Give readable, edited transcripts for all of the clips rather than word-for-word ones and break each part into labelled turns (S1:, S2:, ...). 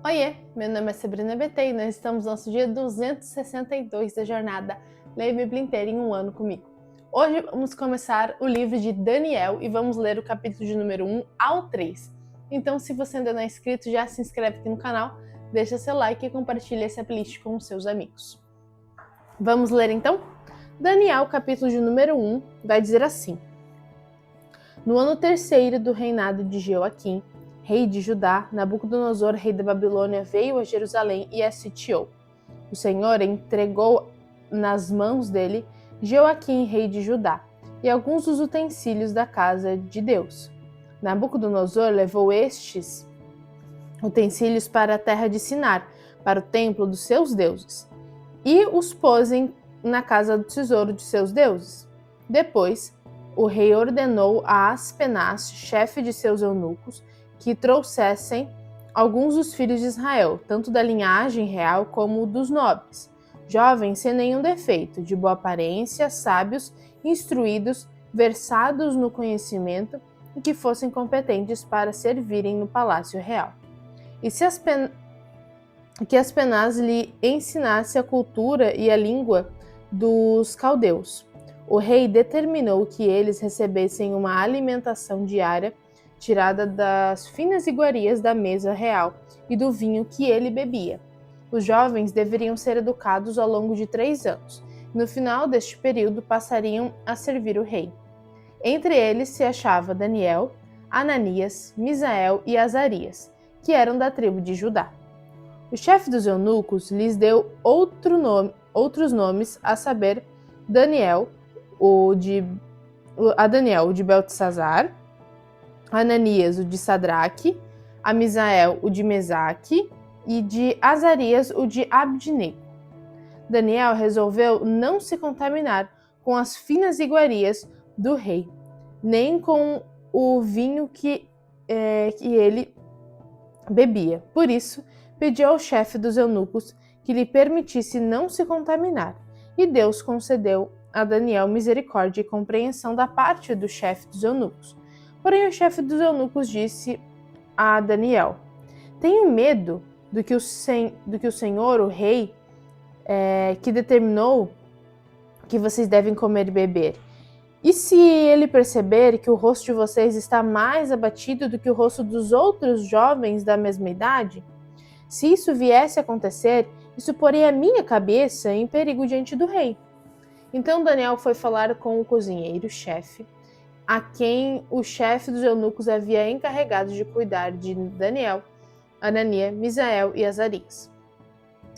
S1: Oiê, meu nome é Sabrina BT e nós estamos no nosso dia 262 da jornada Leia a Bíblia inteira em um ano comigo. Hoje vamos começar o livro de Daniel e vamos ler o capítulo de número 1 ao 3. Então, se você ainda não é inscrito, já se inscreve aqui no canal, deixa seu like e compartilha essa playlist com os seus amigos. Vamos ler então? Daniel, capítulo de número 1, vai dizer assim: No ano terceiro do reinado de Jeoaquim, rei de Judá, Nabucodonosor, rei da Babilônia, veio a Jerusalém e a sitiou. O Senhor entregou nas mãos dele Jeoaquim, rei de Judá, e alguns dos utensílios da casa de Deus. Nabucodonosor levou estes utensílios para a terra de Sinar, para o templo dos seus deuses, e os pôs na casa do tesouro de seus deuses. Depois, o rei ordenou a Aspenaz, chefe de seus eunucos, que trouxessem alguns dos filhos de Israel, tanto da linhagem real como dos nobres, jovens sem nenhum defeito, de boa aparência, sábios, instruídos, versados no conhecimento e que fossem competentes para servirem no palácio real. E que Aspenaz lhe ensinasse a cultura e a língua dos caldeus. O rei determinou que eles recebessem uma alimentação diária tirada das finas iguarias da mesa real e do vinho que ele bebia. Os jovens deveriam ser educados ao longo de 3 anos. No final deste período, passariam a servir o rei. Entre eles se achava Daniel, Ananias, Misael e Azarias, que eram da tribo de Judá. O chefe dos eunucos lhes deu outros nomes, a saber, Daniel, o de Beltesazar, Ananias, o de Sadraque, a Misael, o de Mesaque, e de Azarias, o de Abdnego. Daniel resolveu não se contaminar com as finas iguarias do rei, nem com o vinho que ele bebia. Por isso, pediu ao chefe dos eunucos que lhe permitisse não se contaminar, e Deus concedeu a Daniel misericórdia e compreensão da parte do chefe dos eunucos. Porém, o chefe dos eunucos disse a Daniel: Tenho medo do que o Senhor, o rei, que determinou que vocês devem comer e beber. E se ele perceber que o rosto de vocês está mais abatido do que o rosto dos outros jovens da mesma idade? Se isso viesse a acontecer, isso poria a minha cabeça em perigo diante do rei. Então Daniel foi falar com o cozinheiro-chefe, a quem o chefe dos eunucos havia encarregado de cuidar de Daniel, Ananias, Misael e Azarias.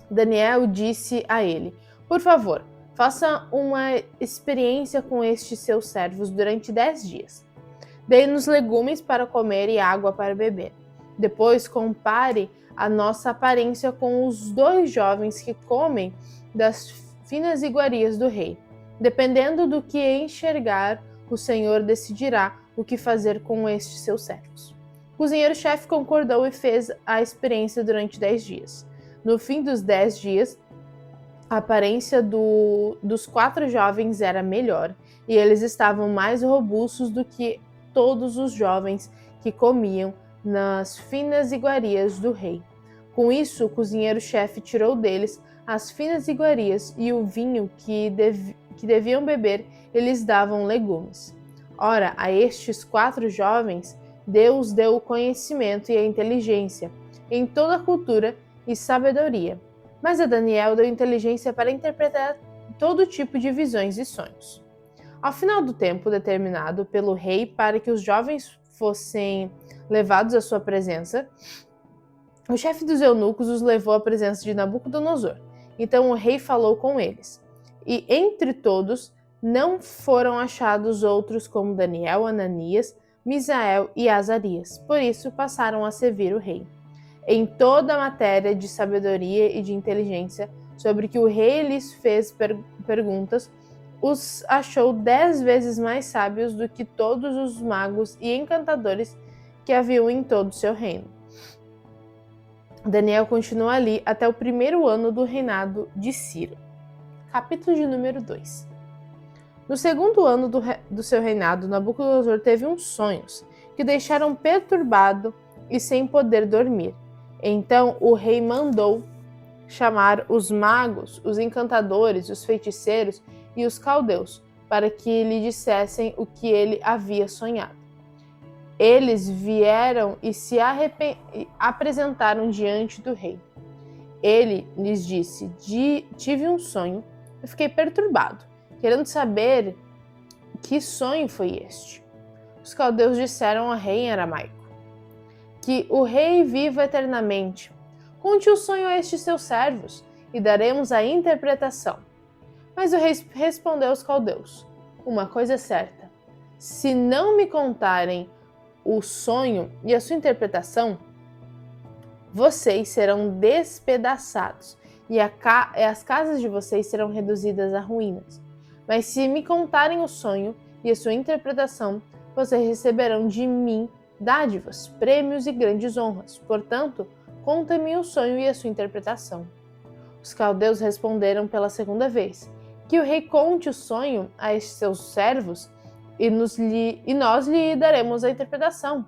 S1: Daniel disse a ele: Por favor, faça uma experiência com estes seus servos durante 10 dias. Dê-nos legumes para comer e água para beber. Depois compare a nossa aparência com os 2 jovens que comem das finas iguarias do rei. Dependendo do que enxergar, o Senhor decidirá o que fazer com estes seus servos. O cozinheiro-chefe concordou e fez a experiência durante 10 dias. No fim dos 10 dias, a aparência dos 4 jovens era melhor e eles estavam mais robustos do que todos os jovens que comiam nas finas iguarias do rei. Com isso, o cozinheiro-chefe tirou deles as finas iguarias e o vinho que deviam beber, eles davam legumes. Ora, a estes 4 jovens, Deus deu o conhecimento e a inteligência em toda a cultura e sabedoria. Mas a Daniel deu inteligência para interpretar todo tipo de visões e sonhos. Ao final do tempo determinado pelo rei para que os jovens fossem levados à sua presença, o chefe dos eunucos os levou à presença de Nabucodonosor. Então o rei falou com eles. E entre todos não foram achados outros como Daniel, Ananias, Misael e Azarias. Por isso passaram a servir o rei. Em toda a matéria de sabedoria e de inteligência sobre que o rei lhes fez perguntas, os achou 10 vezes mais sábios do que todos os magos e encantadores que haviam em todo o seu reino. Daniel continuou ali até o 1º ano do reinado de Ciro. Capítulo de número 2. No 2º ano do seu reinado, Nabucodonosor teve uns sonhos que o deixaram perturbado e sem poder dormir. Então o rei mandou chamar os magos, os encantadores, os feiticeiros e os caldeus, para que lhe dissessem o que ele havia sonhado. Eles vieram e se apresentaram diante do rei. Ele lhes disse: tive um sonho e fiquei perturbado, querendo saber que sonho foi este. Os caldeus disseram ao rei em aramaico: que o rei viva eternamente. Conte o sonho a estes seus servos e daremos a interpretação. Mas o rei respondeu aos caldeus: uma coisa é certa, se não me contarem o sonho e a sua interpretação, vocês serão despedaçados e as casas de vocês serão reduzidas a ruínas. Mas se me contarem o sonho e a sua interpretação, vocês receberão de mim dádivas, prêmios e grandes honras. Portanto, conta-me o sonho e a sua interpretação. Os caldeus responderam pela segunda vez: que o rei conte o sonho a estes seus servos e nós lhe daremos a interpretação.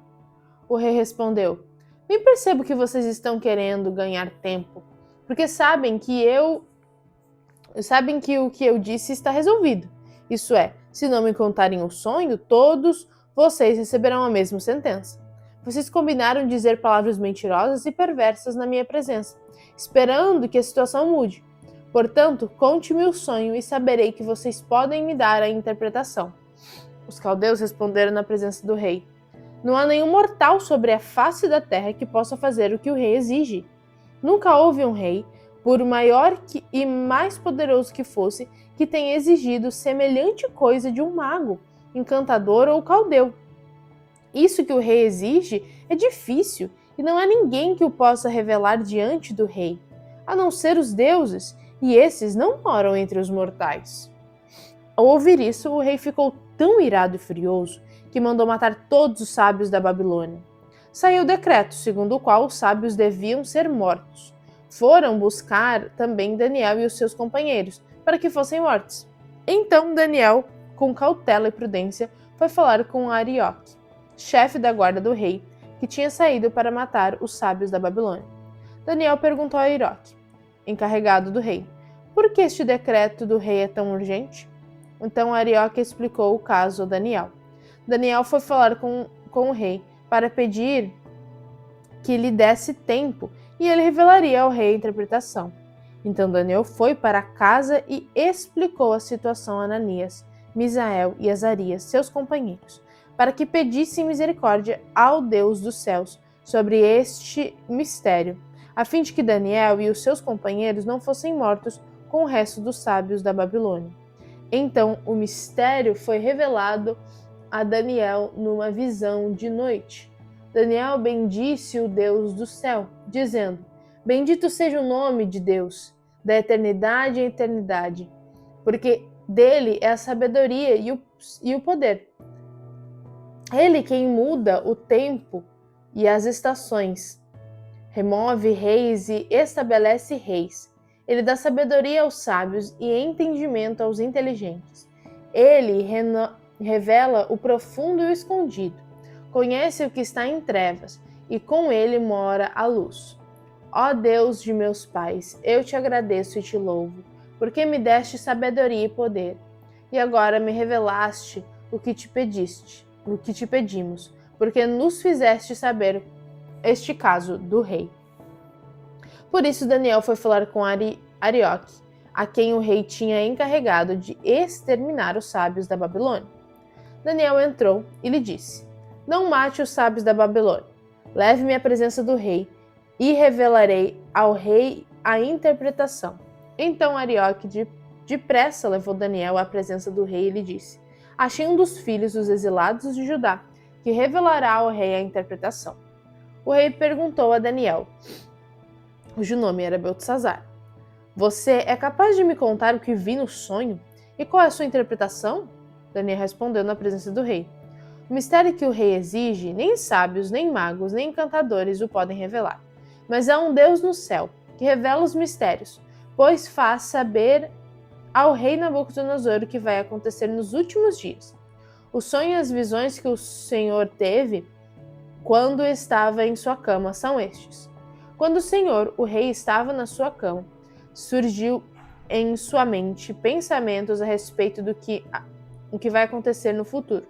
S1: O rei respondeu: bem percebo que vocês estão querendo ganhar tempo, porque sabem que o que eu disse está resolvido. Isso é, se não me contarem o sonho, todos vocês receberão a mesma sentença. Vocês combinaram dizer palavras mentirosas e perversas na minha presença, esperando que a situação mude. Portanto, conte-me o sonho e saberei que vocês podem me dar a interpretação. Os caldeus responderam na presença do rei: não há nenhum mortal sobre a face da terra que possa fazer o que o rei exige. Nunca houve um rei, por maior e mais poderoso que fosse, que tenha exigido semelhante coisa de um mago, encantador ou caldeu. Isso que o rei exige é difícil e não há ninguém que o possa revelar diante do rei, a não ser os deuses, e esses não moram entre os mortais. Ao ouvir isso, o rei ficou tão irado e furioso que mandou matar todos os sábios da Babilônia. Saiu o decreto, segundo o qual os sábios deviam ser mortos. Foram buscar também Daniel e os seus companheiros, para que fossem mortos. Então Daniel, com cautela e prudência, foi falar com Arioque, chefe da guarda do rei, que tinha saído para matar os sábios da Babilônia. Daniel perguntou a Arioque, encarregado do rei: por que este decreto do rei é tão urgente? Então Arioque explicou o caso a Daniel. Daniel foi falar com o rei para pedir que lhe desse tempo e ele revelaria ao rei a interpretação. Então Daniel foi para casa e explicou a situação a Ananias, Misael e Azarias, seus companheiros, para que pedissem misericórdia ao Deus dos céus sobre este mistério, a fim de que Daniel e os seus companheiros não fossem mortos com o resto dos sábios da Babilônia. Então o mistério foi revelado a Daniel numa visão de noite. Daniel bendisse o Deus do céu, dizendo: bendito seja o nome de Deus, da eternidade à eternidade, porque dele é a sabedoria e o poder. Ele quem muda o tempo e as estações, remove reis e estabelece reis. Ele dá sabedoria aos sábios e entendimento aos inteligentes. Ele revela o profundo e o escondido. Conhece o que está em trevas, e com ele mora a luz. Ó Deus de meus pais, eu te agradeço e te louvo, porque me deste sabedoria e poder. E agora me revelaste o que te pedimos, porque nos fizeste saber este caso do rei. Por isso Daniel foi falar com Arioque, a quem o rei tinha encarregado de exterminar os sábios da Babilônia. Daniel entrou e lhe disse: não mate os sábios da Babilônia. Leve-me à presença do rei e revelarei ao rei a interpretação. Então Arioque depressa levou Daniel à presença do rei e lhe disse: achei um dos filhos dos exilados de Judá, que revelará ao rei a interpretação. O rei perguntou a Daniel, cujo nome era Beltesazar: você é capaz de me contar o que vi no sonho? E qual é a sua interpretação? Daniel respondeu na presença do rei: o mistério que o rei exige, nem sábios, nem magos, nem encantadores o podem revelar. Mas há um Deus no céu, que revela os mistérios, pois faz saber ao rei Nabucodonosor o que vai acontecer nos últimos dias. O sonho e as visões que o Senhor teve quando estava em sua cama são estes. Quando o Senhor, o rei, estava na sua cama, surgiu em sua mente pensamentos a respeito do que vai acontecer no futuro.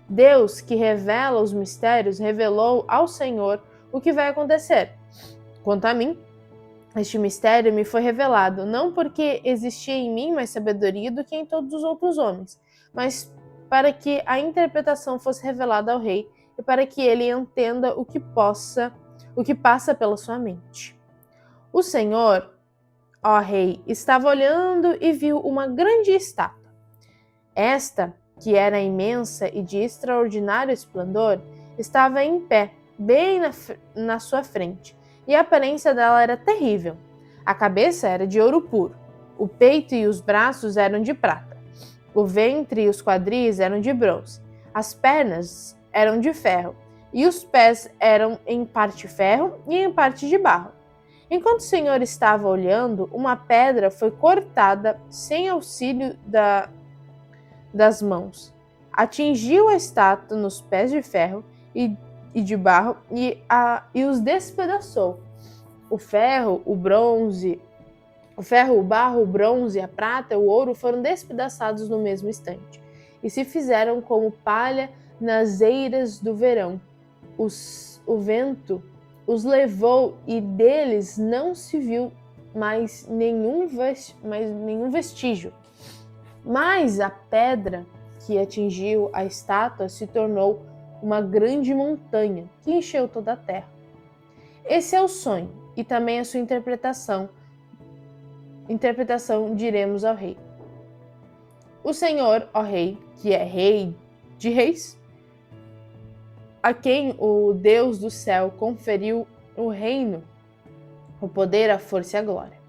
S1: Deus, que revela os mistérios, revelou ao Senhor o que vai acontecer. Quanto a mim, este mistério me foi revelado, não porque existia em mim mais sabedoria do que em todos os outros homens, mas para que a interpretação fosse revelada ao rei e para que ele entenda o que passa pela sua mente. O Senhor, ó rei, estava olhando e viu uma grande estátua. Esta, que era imensa e de extraordinário esplendor, estava em pé, bem na sua frente, e a aparência dela era terrível. A cabeça era de ouro puro, o peito e os braços eram de prata, o ventre e os quadris eram de bronze, as pernas eram de ferro, e os pés eram em parte ferro e em parte de barro. Enquanto o Senhor estava olhando, uma pedra foi cortada sem auxílio das mãos. Atingiu a estátua nos pés de ferro e de barro e os despedaçou. O ferro, o barro, o bronze, a prata e o ouro foram despedaçados no mesmo instante e se fizeram como palha nas eiras do verão. O vento os levou e deles não se viu mais nenhum vestígio. Mas a pedra que atingiu a estátua se tornou uma grande montanha que encheu toda a terra. Esse é o sonho e também a sua interpretação. Diremos ao rei. O Senhor, ó rei, que é rei de reis, a quem o Deus do céu conferiu o reino, o poder, a força e a glória,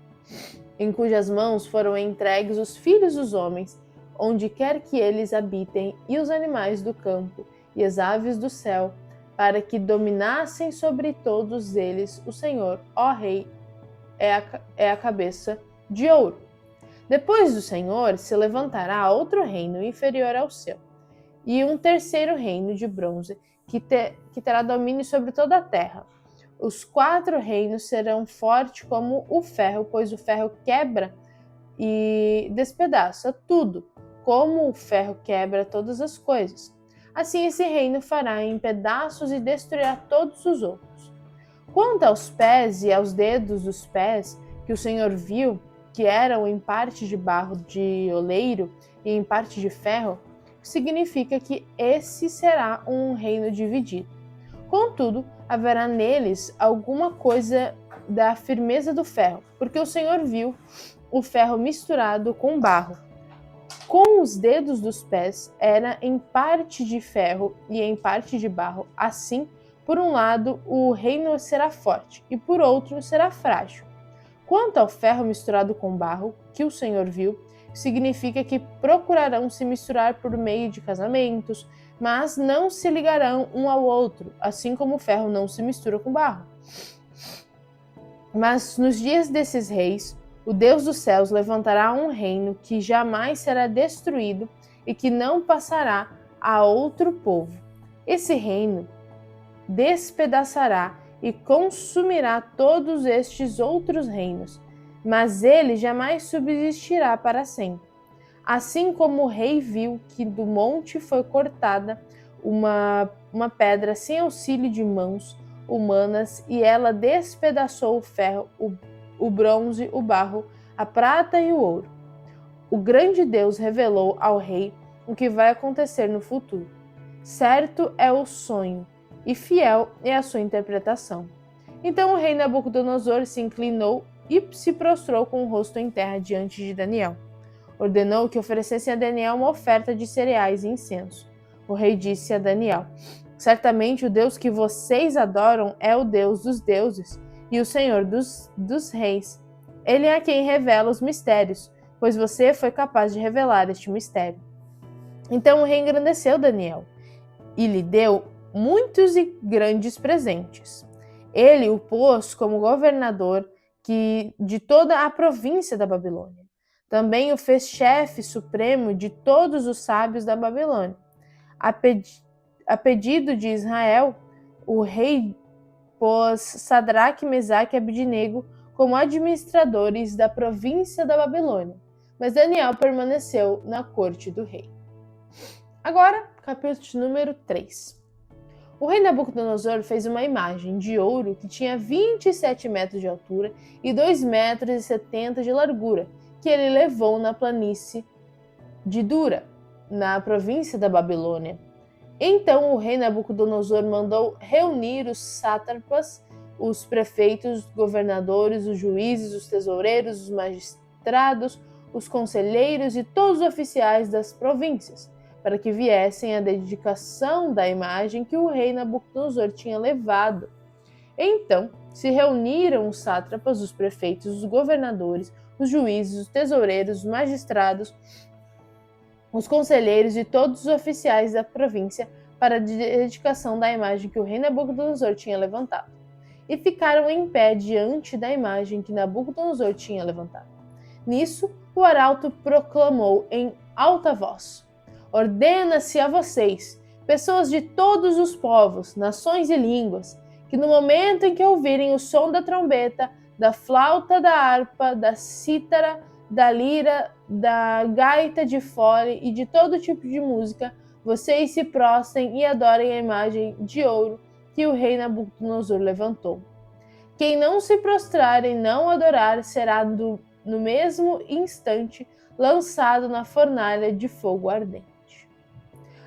S1: em cujas mãos foram entregues os filhos dos homens, onde quer que eles habitem, e os animais do campo, e as aves do céu, para que dominassem sobre todos eles. O Senhor, ó Rei, é a cabeça de ouro. Depois do Senhor se levantará outro reino inferior ao seu, e um terceiro reino de bronze, que terá domínio sobre toda a terra. Os 4 reinos serão fortes como o ferro, pois o ferro quebra e despedaça tudo, como o ferro quebra todas as coisas. Assim esse reino fará em pedaços e destruirá todos os outros. Quanto aos pés e aos dedos dos pés, que o Senhor viu, que eram em parte de barro de oleiro e em parte de ferro, significa que esse será um reino dividido. Contudo, haverá neles alguma coisa da firmeza do ferro, porque o Senhor viu o ferro misturado com barro. Com os dedos dos pés era em parte de ferro e em parte de barro. Assim, por um lado, o reino será forte, e por outro será frágil. Quanto ao ferro misturado com barro, que o Senhor viu, significa que procurarão se misturar por meio de casamentos, mas não se ligarão um ao outro, assim como o ferro não se mistura com barro. Mas nos dias desses reis, o Deus dos céus levantará um reino que jamais será destruído e que não passará a outro povo. Esse reino despedaçará e consumirá todos estes outros reinos, mas ele jamais subsistirá para sempre. Assim como o rei viu que do monte foi cortada uma pedra sem auxílio de mãos humanas, e ela despedaçou o ferro, o bronze, o barro, a prata e o ouro. O grande Deus revelou ao rei o que vai acontecer no futuro. Certo é o sonho, e fiel é a sua interpretação. Então o rei Nabucodonosor se inclinou e se prostrou com o rosto em terra diante de Daniel. Ordenou que oferecessem a Daniel uma oferta de cereais e incenso. O rei disse a Daniel: certamente o Deus que vocês adoram é o Deus dos deuses e o Senhor dos reis. Ele é quem revela os mistérios, pois você foi capaz de revelar este mistério. Então o rei engrandeceu Daniel e lhe deu muitos e grandes presentes. Ele o pôs como governador de toda a província da Babilônia. Também o fez chefe supremo de todos os sábios da Babilônia. A pedido de Israel, o rei pôs Sadraque, Mesaque e Abdinego como administradores da província da Babilônia, mas Daniel permaneceu na corte do rei. Agora, capítulo número 3. O rei Nabucodonosor fez uma imagem de ouro que tinha 27 metros de altura e 2,70 metros de largura, que ele levou na planície de Dura, na província da Babilônia. Então o rei Nabucodonosor mandou reunir os sátrapas, os prefeitos, os governadores, os juízes, os tesoureiros, os magistrados, os conselheiros e todos os oficiais das províncias, para que viessem à dedicação da imagem que o rei Nabucodonosor tinha levado. Então se reuniram os sátrapas, os prefeitos, os governadores, os juízes, os tesoureiros, os magistrados, os conselheiros e todos os oficiais da província para a dedicação da imagem que o rei Nabucodonosor tinha levantado. E ficaram em pé diante da imagem que Nabucodonosor tinha levantado. Nisso, o arauto proclamou em alta voz: ordena-se a vocês, pessoas de todos os povos, nações e línguas, que no momento em que ouvirem o som da trombeta, da flauta, da harpa, da cítara, da lira, da gaita de fole e de todo tipo de música, vocês se prostrem e adorem a imagem de ouro que o rei Nabucodonosor levantou. Quem não se prostrar e não adorar será no mesmo instante lançado na fornalha de fogo ardente.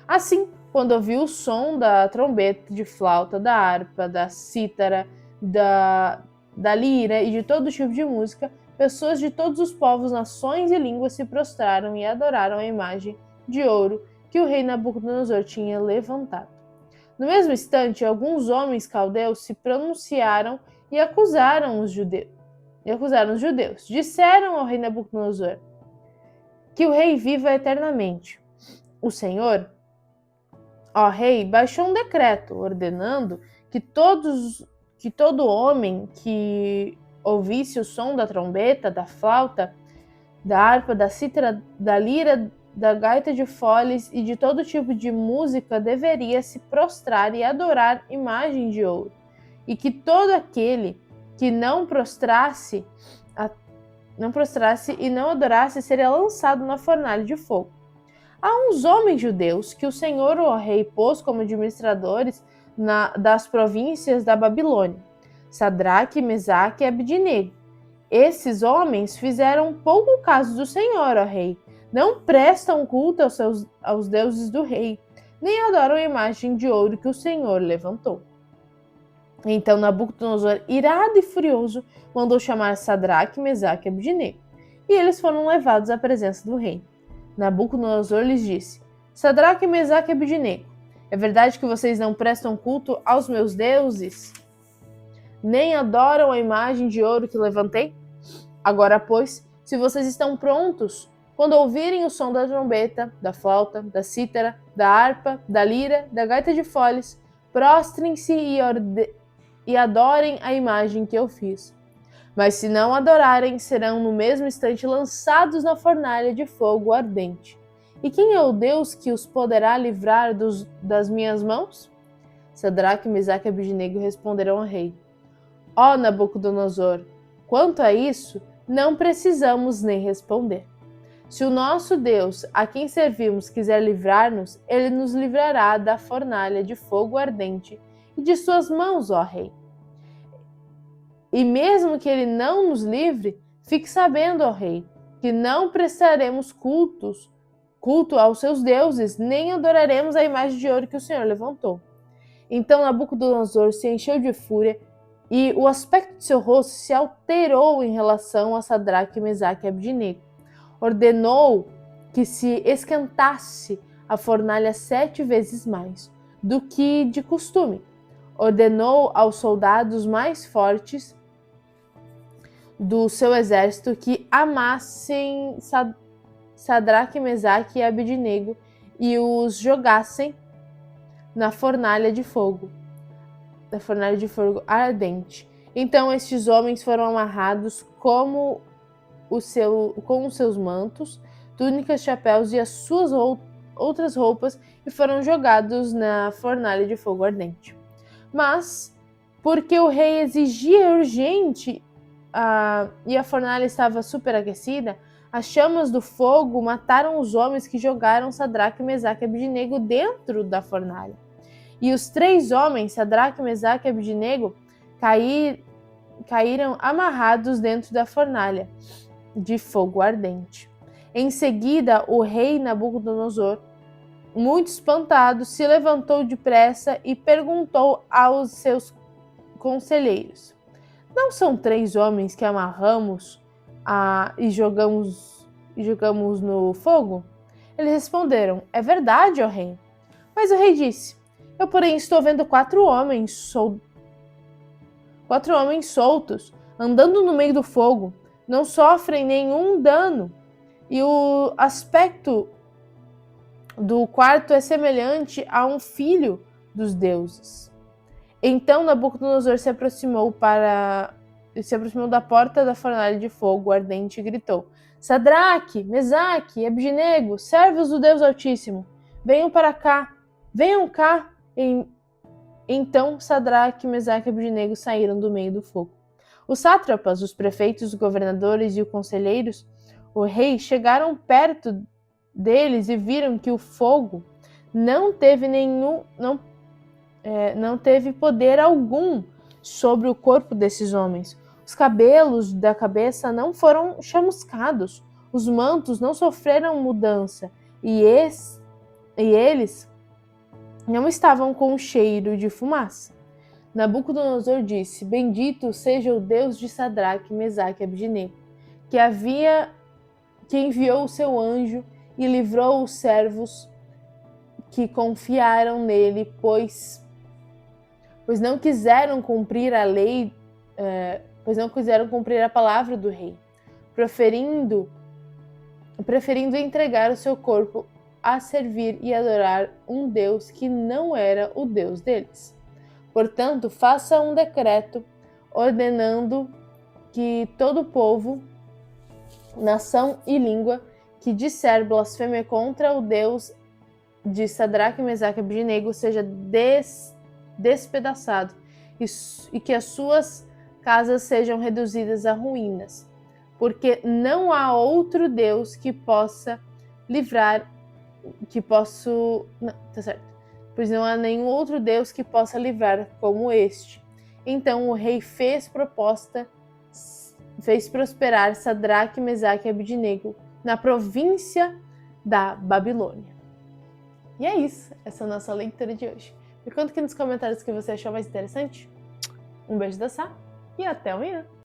S1: Assim, quando ouviu o som da trombeta, de flauta, da harpa, da cítara, da lira e de todo tipo de música, pessoas de todos os povos, nações e línguas se prostraram e adoraram a imagem de ouro que o rei Nabucodonosor tinha levantado. No mesmo instante, alguns homens caldeus se pronunciaram e acusaram os judeus. Disseram ao rei Nabucodonosor: que o rei viva eternamente. O Senhor, ó rei, baixou um decreto ordenando que todo homem que ouvisse o som da trombeta, da flauta, da harpa, da cítara, da lira, da gaita de foles e de todo tipo de música deveria se prostrar e adorar imagem de ouro, e que todo aquele que não prostrasse e não adorasse seria lançado na fornalha de fogo. Há uns homens judeus que o Senhor, o rei, pôs como administradores das províncias da Babilônia: Sadraque, Mesaque e Abdinego. Esses homens fizeram pouco caso do Senhor, ó rei. Não prestam culto aos deuses do rei, nem adoram a imagem de ouro que o Senhor levantou. Então Nabucodonosor, irado e furioso, mandou chamar Sadraque, Mesaque e Abdinego, e eles foram levados à presença do rei. Nabucodonosor lhes disse: Sadraque, Mesaque e Abdinego, é verdade que vocês não prestam culto aos meus deuses, nem adoram a imagem de ouro que levantei? Agora, pois, se vocês estão prontos, quando ouvirem o som da trombeta, da flauta, da cítara, da harpa, da lira, da gaita de foles, prostrem-se e adorem a imagem que eu fiz. Mas se não adorarem, serão no mesmo instante lançados na fornalha de fogo ardente. E quem é o Deus que os poderá livrar das minhas mãos? Sadraque, Mesaque e Abdinego responderam ao rei: ó Nabucodonosor, quanto a isso, não precisamos nem responder. Se o nosso Deus, a quem servimos, quiser livrar-nos, ele nos livrará da fornalha de fogo ardente e de suas mãos, ó rei. E mesmo que ele não nos livre, fique sabendo, ó rei, que não prestaremos culto aos seus deuses, nem adoraremos a imagem de ouro que o Senhor levantou. Então Nabucodonosor se encheu de fúria e o aspecto de seu rosto se alterou em relação a Sadraque, Mesaque e Abdinego. Ordenou que se esquentasse a fornalha 7 vezes mais do que de costume. Ordenou aos soldados mais fortes do seu exército que amassem Sadraque, Mesaque e Abdinego e os jogassem na fornalha de fogo ardente. Então estes homens foram amarrados com os seus mantos, túnicas, chapéus e as suas outras roupas e foram jogados na fornalha de fogo ardente. Mas porque o rei exigia urgente e a fornalha estava superaquecida, as chamas do fogo mataram os homens que jogaram Sadraque, Mesaque e Abdenego dentro da fornalha. E os 3 homens, Sadraque, Mesaque e Abdenego, caíram amarrados dentro da fornalha de fogo ardente. Em seguida, o rei Nabucodonosor, muito espantado, se levantou depressa e perguntou aos seus conselheiros: não são 3 homens que amarramos e jogamos no fogo? Eles responderam: é verdade, ó rei. Mas o rei disse: eu, porém, estou vendo 4 homens soltos, andando no meio do fogo. Não sofrem nenhum dano. E o aspecto do quarto é semelhante a um filho dos deuses. Então Nabucodonosor se aproximou da porta da fornalha de fogo ardente e gritou: Sadraque, Mesaque e Abdenego, servos do Deus Altíssimo, venham para cá, venham cá. Então Sadraque, Mesaque e Abdenego saíram do meio do fogo. Os sátrapas, os prefeitos, os governadores e os conselheiros, o rei, chegaram perto deles e viram que o fogo não teve poder algum sobre o corpo desses homens. Os cabelos da cabeça não foram chamuscados, os mantos não sofreram mudança, e eles não estavam com cheiro de fumaça. Nabucodonosor disse: bendito seja o Deus de Sadraque, Mesaque e Abdenego, que enviou o seu anjo e livrou os servos que confiaram nele, pois não quiseram cumprir a lei, pois não quiseram cumprir a palavra do rei, preferindo entregar o seu corpo a servir e adorar um Deus que não era o Deus deles. Portanto, faça um decreto ordenando que todo povo, nação e língua que disser blasfêmia contra o Deus de Sadraque, Mesaque e Abdenego seja despedaçado e que as suas casas sejam reduzidas a ruínas, porque não há outro Deus que possa livrar, pois não há nenhum outro Deus que possa livrar como este. Então o rei fez prosperar Sadraque, Mesaque e Abdenego na província da Babilônia. E é isso, essa é a nossa leitura de hoje. Me conta aqui nos comentários o que você achou mais interessante. Um beijo da Sá e até amanhã!